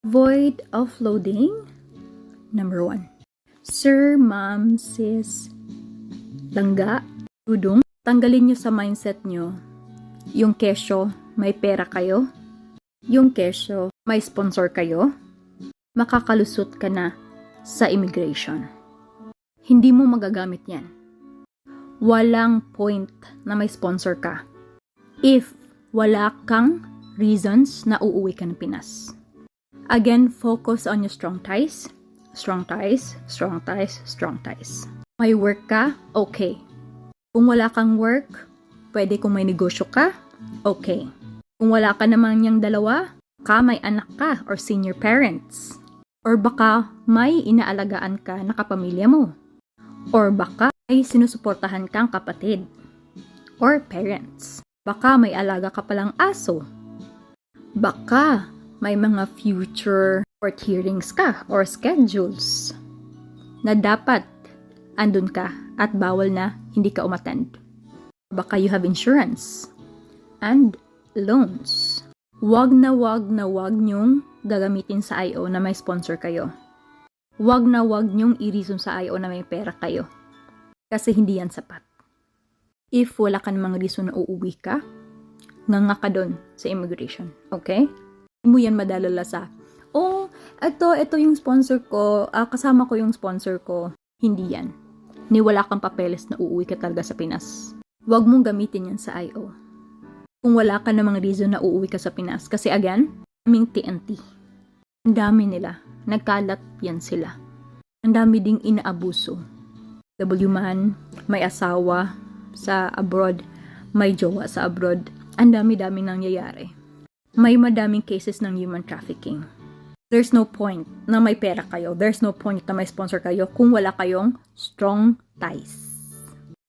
Void offloading. Number 1. Sir, ma'am, sis, langga, dudong. Tanggalin nyo sa mindset nyo yung kesyo, may pera kayo. Yung kesyo, may sponsor kayo. Makakalusot ka na sa immigration. Hindi mo magagamit yan. Walang point na may sponsor ka if wala kang reasons na uuwi ka ng Pinas. Again, focus on your strong ties. Strong ties, strong ties, strong ties. May work ka? Okay. Kung wala kang work, pwede kung may negosyo ka? Okay. Kung wala ka naman niyang dalawa, may anak ka or senior parents. Or baka may inaalagaan ka na kapamilya mo. Or baka may sinusuportahan kang kapatid or parents. Baka may alaga ka palang aso. Baka may mga future court hearings ka or schedules na dapat andun ka at bawal na hindi ka umattend. Baka you have insurance and loans. Wag na wag nyong gagamitin sa IO na may sponsor kayo. Wag na wag nyong i-reason sa IO na may pera kayo. Kasi hindi yan sapat. If wala ka namang reason na uuwi ka, nga ka doon sa immigration. Okay? Hindi mo yan madalala sa, ito yung sponsor ko, kasama ko yung sponsor ko. Hindi yan. Ni wala kang papeles na uuwi ka talaga sa Pinas. Wag mong gamitin yan sa IO. Kung wala ka namang reason na uuwi ka sa Pinas. Kasi again, daming TNT. Ang dami nila. Nagkalat yan sila. Ang dami ding inaabuso. W-man, may asawa sa abroad, may jowa sa abroad. Ang dami-dami nangyayari. May madaming cases ng human trafficking. There's no point na may pera kayo. There's no point na may sponsor kayo kung wala kayong strong ties.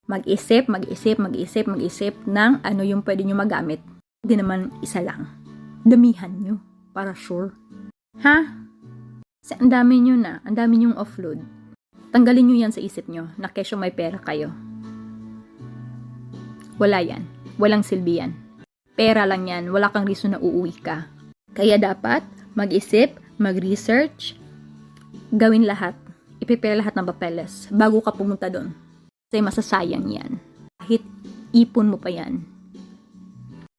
Mag-isip ng ano yung pwede nyo magamit. Hindi naman isa lang. Damihan nyo para sure. Ha? Kasi ang dami nyo na. Ang dami nyong offload. Tanggalin nyo yan sa isip nyo na kesyo may pera kayo. Wala yan. Walang silbi yan. Pera lang yan. Wala kang reason na uuwi ka. Kaya dapat mag-isip, mag-research, gawin lahat. I-prepare lahat ng papeles bago ka pumunta doon. Kasi masasayang yan. Kahit ipon mo pa yan.